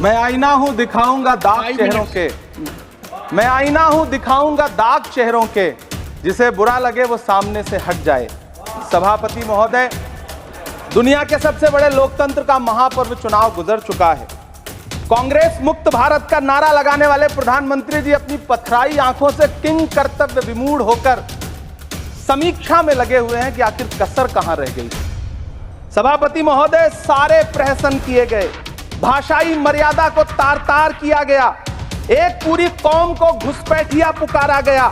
मैं आईना हूं दिखाऊंगा दाग चेहरों के, मैं आईना हूं दिखाऊंगा दाग चेहरों के, जिसे बुरा लगे वो सामने से हट जाए। सभापति महोदय, दुनिया के सबसे बड़े लोकतंत्र का महापर्व चुनाव गुजर चुका है। कांग्रेस मुक्त भारत का नारा लगाने वाले प्रधानमंत्री जी अपनी पथराई आंखों से किंग कर्तव्य विमूढ़ होकर समीक्षा में लगे हुए हैं कि आखिर कसर कहां रह गई। सभापति महोदय, सारे प्रहसन किए गए, भाषाई मर्यादा को तार तार किया गया, एक पूरी कौम को घुसपैठिया पुकारा गया,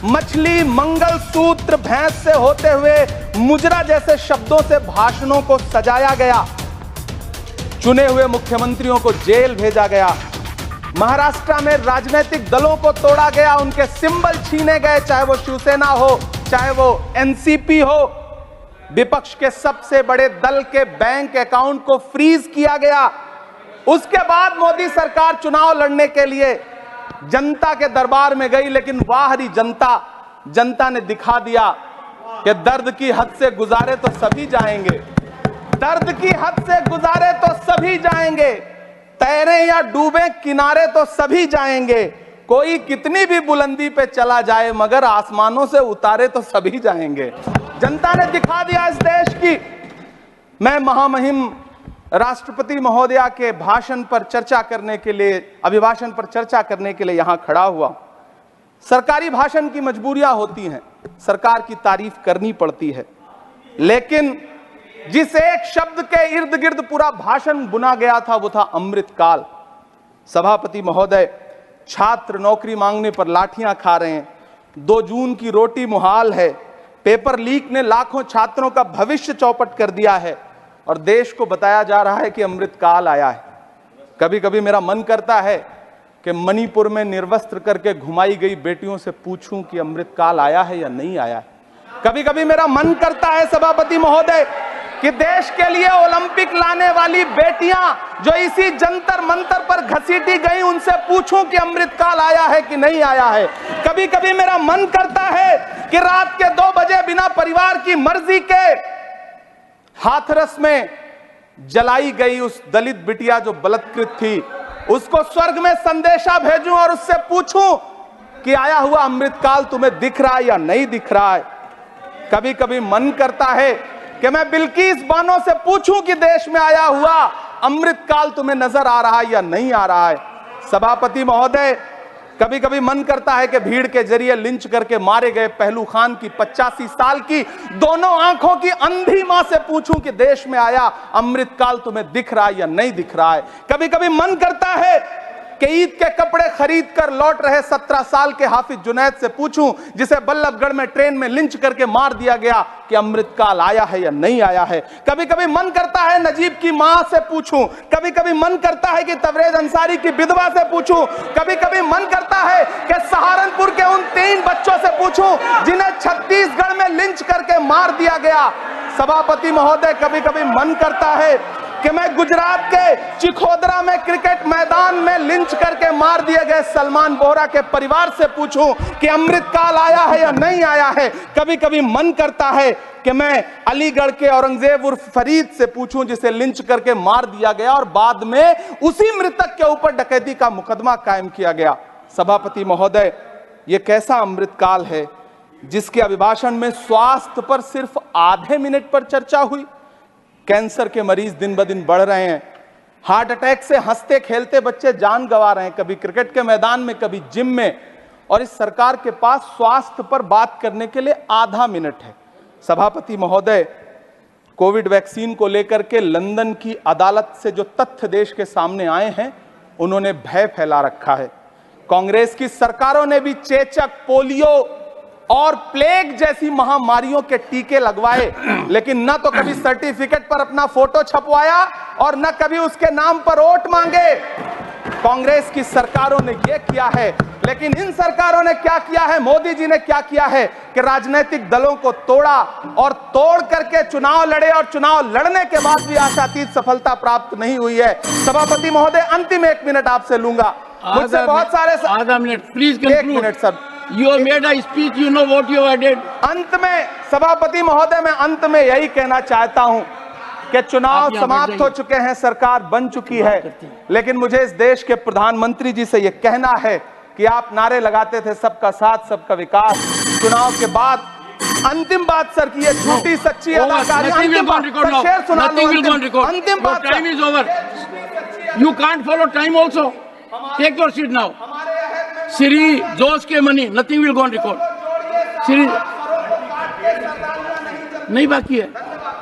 मछली मंगल सूत्र भैंस से होते हुए मुजरा जैसे शब्दों से भाषणों को सजाया गया, चुने हुए मुख्यमंत्रियों को जेल भेजा गया, महाराष्ट्र में राजनीतिक दलों को तोड़ा गया, उनके सिंबल छीने गए, चाहे वो शिवसेना हो चाहे वो एनसीपी हो, विपक्ष के सबसे बड़े दल के बैंक अकाउंट को फ्रीज किया गया। उसके बाद मोदी सरकार चुनाव लड़ने के लिए जनता के दरबार में गई, लेकिन बाहरी जनता ने दिखा दिया कि दर्द की हद से गुजारे तो सभी जाएंगे, दर्द की हद से गुजारे तो सभी जाएंगे, तैरे या डूबे किनारे तो सभी जाएंगे, कोई कितनी भी बुलंदी पे चला जाए मगर आसमानों से उतारे तो सभी जाएंगे। जनता ने दिखा दिया इस देश की। मैं महामहिम राष्ट्रपति महोदया के भाषण पर चर्चा करने के लिए, अभिभाषण पर चर्चा करने के लिए यहां खड़ा हुआ। सरकारी भाषण की मजबूरियां होती हैं, सरकार की तारीफ करनी पड़ती है, लेकिन जिस एक शब्द के इर्द गिर्द पूरा भाषण बुना गया था वो था अमृतकाल। सभापति महोदय, छात्र नौकरी मांगने पर लाठियां खा रहे हैं, 2 जून की रोटी मुहाल है, पेपर लीक ने लाखों छात्रों का भविष्य चौपट कर दिया है और देश को बताया जा रहा है कि अमृतकाल आया है। कभी कभी मेरा मन करता है कि मणिपुर में निर्वस्त्र करके घुमाई गई बेटियों से पूछूं कि अमृतकाल आया है या नहीं आया है। कभी कभी मेरा मन करता है सभापति महोदय कि देश के लिए ओलंपिक लाने वाली बेटियां जो इसी जंतर मंतर पर घसीटी गई, उनसे पूछूं कि अमृतकाल आया है कि नहीं आया है। कभी कभी मेरा मन करता है कि रात के 2 बजे बिना परिवार की मर्जी के हाथरस में जलाई गई उस दलित बिटिया जो बलात्कृत थी, उसको स्वर्ग में संदेशा भेजूं और उससे पूछूं कि आया हुआ अमृतकाल तुम्हें दिख रहा है या नहीं दिख रहा है। कभी कभी मन करता है कि मैं बिल्किस बानो से पूछूं कि देश में आया हुआ अमृतकाल तुम्हें नजर आ रहा है या नहीं आ रहा है। सभापति महोदय, कभी कभी मन करता है कि भीड़ के जरिए लिंच करके मारे गए पहलू खान की 85 साल की दोनों आंखों की अंधी मां से पूछूं कि देश में आया अमृतकाल तुम्हें दिख रहा है या नहीं दिख रहा है। कभी कभी मन करता है कि ईद के कपड़े खरीद कर लौट रहे 17 साल के हाफिज जुनैद से पूछूं, जिसे बल्लभगढ़ में ट्रेन में लिंच करके मार दिया गया, कि अमृतकाल आया है या नहीं आया है। कभी कभी मन करता है नजीब की मां से पूछूं, कभी कभी मन करता है कि तबरेज अंसारी की विधवा से पूछूं, कभी कभी मन करता है कि सहारनपुर के उन 3 बच्चों से पूछूं जिन्हें छत्तीसगढ़ में लिंच करके मार दिया गया। सभापति महोदय, कभी कभी मन करता है कि मैं गुजरात के चिखोदरा में क्रिकेट मैदान में लिंच करके मार दिए गए सलमान बोहरा के परिवार से पूछूं कि अमृतकाल आया है या नहीं आया है। कभी कभी मन करता है कि मैं अलीगढ़ के औरंगजेब उर्फ फरीद से पूछूं, जिसे लिंच करके मार दिया गया और बाद में उसी मृतक के ऊपर डकैती का मुकदमा कायम किया गया। सभापति महोदय, यह कैसा अमृतकाल है जिसके अभिभाषण में स्वास्थ्य पर सिर्फ आधे मिनट पर चर्चा हुई। कैंसर के मरीज दिन ब दिन बढ़ रहे हैं, हार्ट अटैक से हंसते खेलते बच्चे जान गंवा रहे हैं, कभी क्रिकेट के मैदान में कभी जिम में, और इस सरकार के पास स्वास्थ्य पर बात करने के लिए आधा मिनट है। सभापति महोदय, कोविड वैक्सीन को लेकर के लंदन की अदालत से जो तथ्य देश के सामने आए हैं, उन्होंने भय फैला रखा है। कांग्रेस की सरकारों ने भी चेचक, पोलियो और प्लेग जैसी महामारियों के टीके लगवाए, लेकिन न तो कभी सर्टिफिकेट पर अपना फोटो छपवाया और न कभी उसके नाम पर वोट मांगे। कांग्रेस की सरकारों ने यह किया है, लेकिन इन सरकारों ने क्या किया है, मोदी जी ने क्या किया है कि राजनीतिक दलों को तोड़ा और तोड़ करके चुनाव लड़े, और चुनाव लड़ने के बाद भी आशातीत सफलता प्राप्त नहीं हुई है। सभापति महोदय, अंतिम 1 मिनट आपसे लूंगा, मुझसे बहुत सारे आधा minute please. 1 minute sir, You have made a speech, you know what you have did. अंत में सभापति महोदय, मैं अंत में यही कहना चाहता हूं कि चुनाव आप यहाँ बैठ समाप्त हो जाइए। चुके हैं, सरकार बन चुकी है, लेकिन मुझे इस देश के प्रधानमंत्री जी से यह कहना है कि आप नारे लगाते थे सबका साथ सबका विकास। चुनाव के बाद अंतिम बात सर की ये झूठी सच्ची Over. अदाकारी, Nothing will अंतिम go on बात record सर, now. शेर सुना Nothing दो, will go on record. अंतिम Your बात time sir. is over. You can't follow time also. Take your seat now. Siri, Josh के money, nothing will go on record. Siri, नहीं बाकी है।